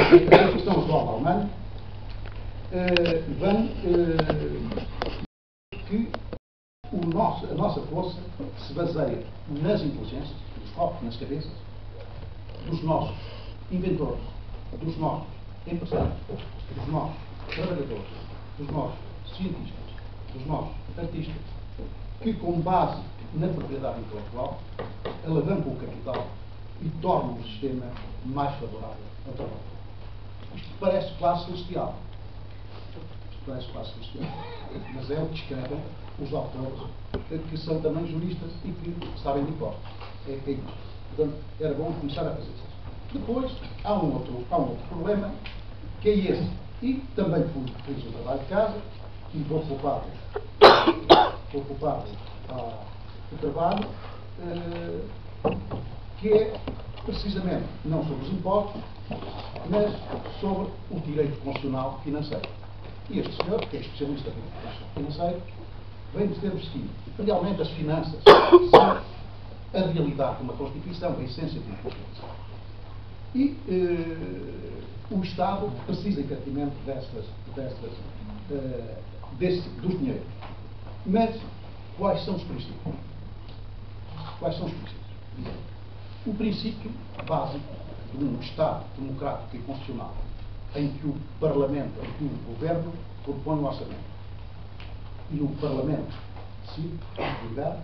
a questão atual da Alemanha, vem que a nossa força se baseia nas inteligências, nos copos, nas cabeças, dos nossos inventores, dos nossos empresários, dos nossos trabalhadores, dos nossos cientistas, dos nossos artistas, que com base na propriedade intelectual alavancam o capital e tornam o sistema mais favorável ao trabalho. Isto parece quase celestial. Mas é o que escrevem os autores que são também juristas e que sabem de cor. É isso. Portanto, era bom começar a fazer isso. Depois, há um outro problema, que é esse. E também fiz o trabalho de casa e vou poupar o trabalho, que é precisamente não sobre os impostos, mas sobre o direito constitucional financeiro. E este senhor, que é especialista em financeiro, vem dizer-vos que realmente as finanças são a realidade de uma Constituição, a essência de uma Constituição. E o Estado precisa efetivamente dos dinheiros. Mas quais são os princípios? O princípio básico de um Estado democrático e constitucional, em que o Parlamento, em que o Governo propõe um orçamento e o Parlamento decide, libera,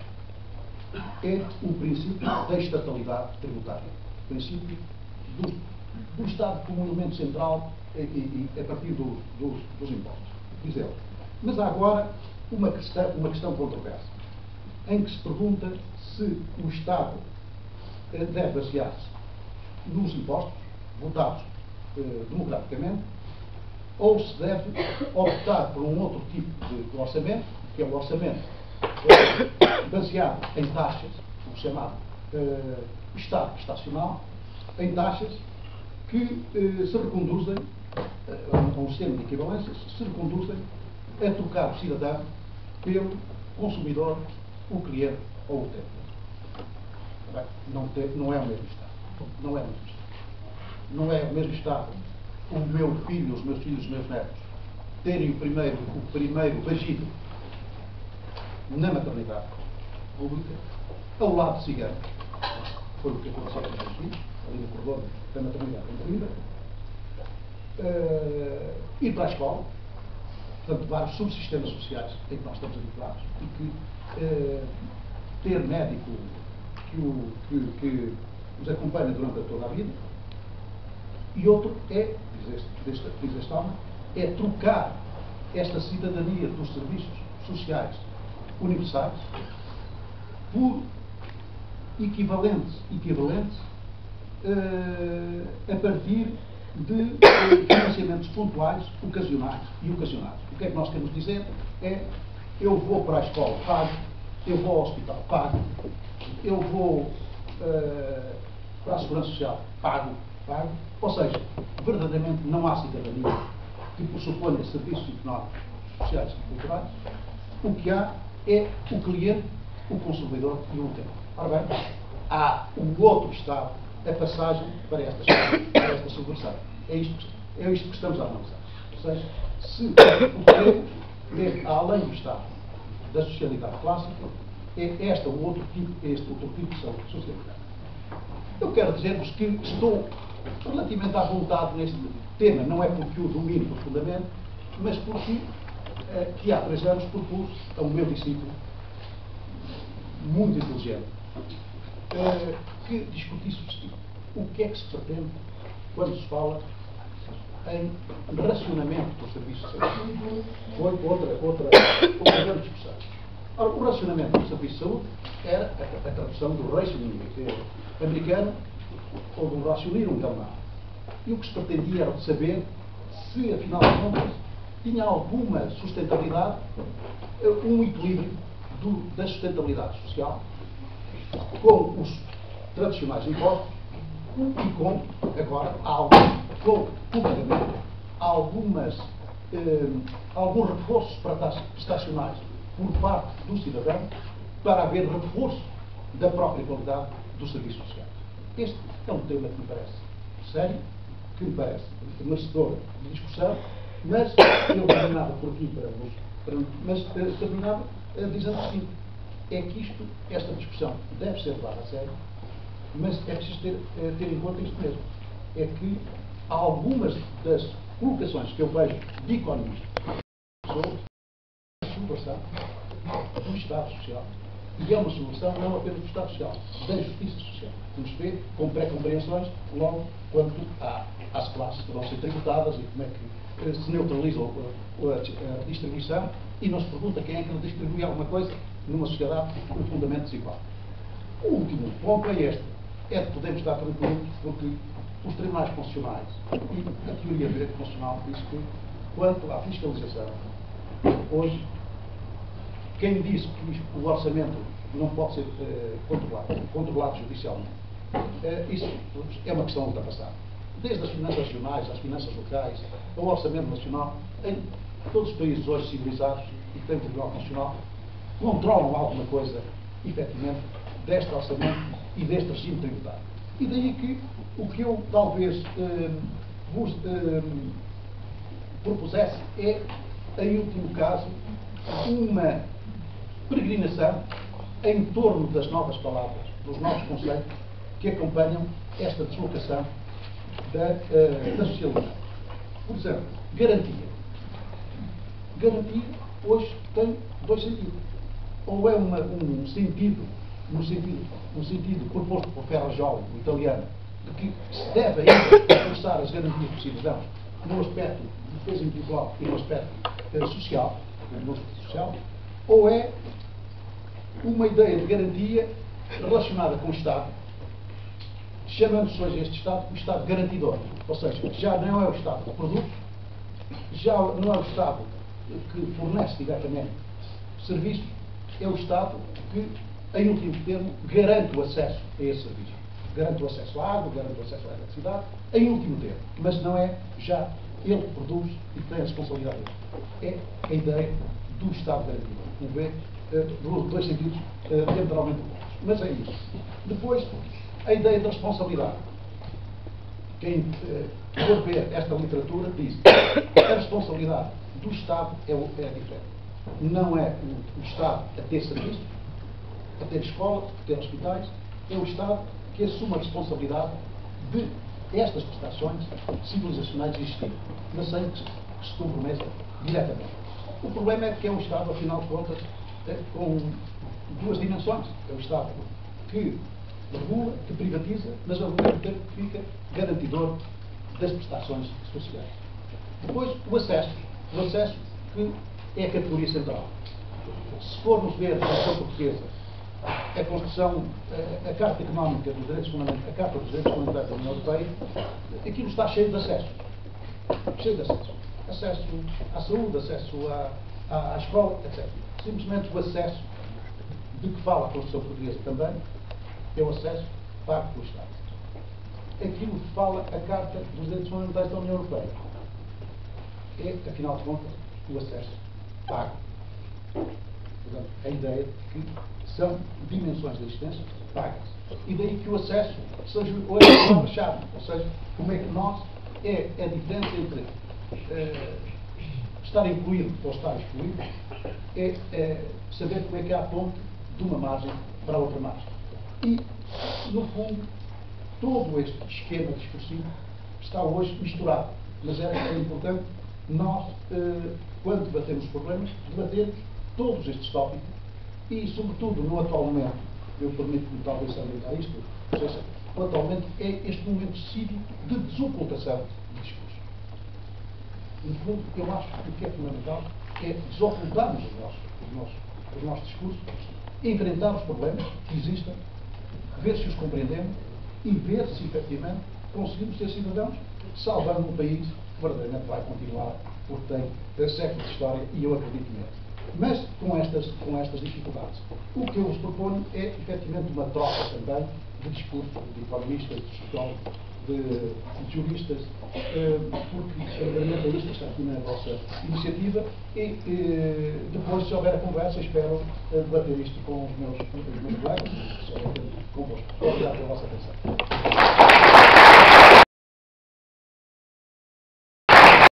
é o princípio da estatalidade tributária. O princípio do Estado como elemento central a partir dos impostos, diz ele. Mas há agora uma questão controversa, em que se pergunta se o Estado deve basear-se nos impostos votados democraticamente, ou se deve optar por um outro tipo de orçamento, que é o orçamento baseado em taxas, o chamado Estado prestacional, em taxas que se reconduzem a um sistema de equivalências, se reconduzem a trocar o cidadão pelo consumidor, o cliente ou o utente. Não é o mesmo Estado. Não é o mesmo Estado o meu filho, os meus filhos, os meus netos terem o primeiro bagido na maternidade pública, ao lado de cigano. Foi o que aconteceu com os meus filhos, ali no corredor da maternidade ir para a escola, portanto, vários subsistemas sociais em que nós estamos habituados, e que ter médico que os acompanha durante toda a vida. E outro é, diz este homem, é trocar esta cidadania dos serviços sociais universais por equivalentes a partir de financiamentos pontuais, ocasionais e ocasionados. O que é que nós queremos dizer? É: eu vou para a escola, pago; eu vou ao hospital, pago; eu vou para a segurança social, pago. Ou seja, verdadeiramente não há cidadania que pressuponha serviços económicos, sociais e culturais. O que há é o cliente, o consumidor e o utente. Ora bem, há um outro Estado, a passagem para esta subversão. É isto que estamos a analisar. Ou seja, se o queremos, além do Estado da socialidade clássica, é este outro tipo de socialidade. Eu quero dizer-vos que estou relativamente à vontade neste tema, não é porque o domino profundamente, mas porque que há 3 anos propus a um meu discípulo muito inteligente que discutisse o seguinte: o que é que se pretende quando se fala em racionamento dos serviços de saúde? Foi outra grande discussão. Ora, o racionamento dos serviços de saúde era a tradução do rationing americano ou do racionalismo alemão. E o que se pretendia era saber se, afinal de contas, tinha alguma sustentabilidade, um equilíbrio da sustentabilidade social com os tradicionais impostos e com, agora, alguns reforços prestacionais por parte do cidadão para haver reforço da própria qualidade dos serviços sociais. Este é um tema que me parece sério, que me parece merecedora de discussão, mas eu terminava por aqui mas terminava dizendo o seguinte: é que esta discussão deve ser levada a sério, mas é preciso ter em conta isto mesmo. É que algumas das colocações que eu vejo de economistas sobre a solução do Estado Social, e é uma solução não apenas do Estado Social, da justiça social, como se vê com pré-compreensões logo quanto às classes que vão ser tributadas e como é que se neutraliza a distribuição, e não se pergunta quem é que distribui alguma coisa numa sociedade profundamente desigual. O último ponto é este: é de podermos estar tranquilos, porque os tribunais constitucionais e a teoria do direito constitucional diz que, quanto à fiscalização, hoje, quem disse que o orçamento não pode ser controlado judicialmente, isso é uma questão ultrapassada. Desde as finanças nacionais às finanças locais, ao orçamento nacional, em todos os países hoje civilizados e que têm Tribunal Constitucional, controlam alguma coisa, efetivamente, deste orçamento e deste regime tributário. E daí que o que eu talvez vos propusesse é, em último caso, uma peregrinação em torno das novas palavras, dos novos conceitos que acompanham esta deslocação da socialidade. Por exemplo, garantia. Garantia hoje tem dois sentidos. Ou é um sentido proposto por Ferrajoli, o italiano, de que se deve ainda reforçar as garantias dos cidadãos no aspecto de defesa individual e no aspecto social, ou é uma ideia de garantia relacionada com o Estado, chamando-se hoje este Estado o Estado garantidor. Ou seja, já não é o Estado que produz, já não é o Estado que fornece diretamente serviços, é o Estado que, em último termo, garante o acesso a esse serviço. Garante o acesso à água, garante o acesso à eletricidade, em último termo. Mas não é já ele que produz e que tem a responsabilidade dele. É a ideia do Estado garantidor. Como vê, dois sentidos diametralmente opostos. Mas é isso. Depois, a ideia da responsabilidade. Quem for ver esta literatura diz que a responsabilidade do Estado é diferente. Não é o Estado a ter serviços, a ter escolas, a ter hospitais, é o Estado que assume a responsabilidade de estas prestações civilizacionais existirem, mas sem que se comprometa diretamente. O problema é que é um Estado, afinal de contas, com duas dimensões. É o Estado que regula, que privatiza, mas ao mesmo tempo que fica garantidor das prestações sociais. Depois, o acesso que é a categoria central. Se formos ver a Constituição Portuguesa, a Constituição, a Carta Económica dos Direitos Fundamentais, a Carta dos Direitos Fundamentais da União Europeia, aquilo está cheio de acessos. Cheio de acessos. Acesso à saúde, acesso à escola, etc. Simplesmente o acesso de que fala a Constituição Portuguesa também é o acesso pago pelo Estado. Aquilo que fala a Carta dos Direitos Fundamentais da União Europeia é, afinal de contas, o acesso pago. Portanto, a ideia de que são dimensões da existência pagas. E daí que o acesso seja hoje a palavra-chave. Ou seja, como é que nós, é a diferença entre estar incluído ou estar excluído, é saber como é que há a ponte de uma margem para a outra margem. E, no fundo, todo este esquema discursivo está hoje misturado. Mas é importante nós, quando debatemos problemas, debatermos todos estes tópicos e, sobretudo, no atual momento, eu permito-me talvez salientar isto, ou seja, o atual momento é este momento decisivo de desocultação de discurso. No fundo, eu acho que o que é fundamental é desocultarmos os nossos discursos, enfrentar os problemas que existem, ver se os compreendemos e ver se, efetivamente, conseguimos ser cidadãos, salvando um país que verdadeiramente vai continuar, porque tem séculos de história e eu acredito nele. Mas com estas dificuldades. O que eu vos proponho é, efetivamente, uma troca também de discurso de economistas, de sociólogos, de juristas, porque realmente é isto que está aqui na vossa iniciativa e depois, se houver a conversa, espero debater isto com os meus colegas e convosco. Obrigado pela vossa atenção.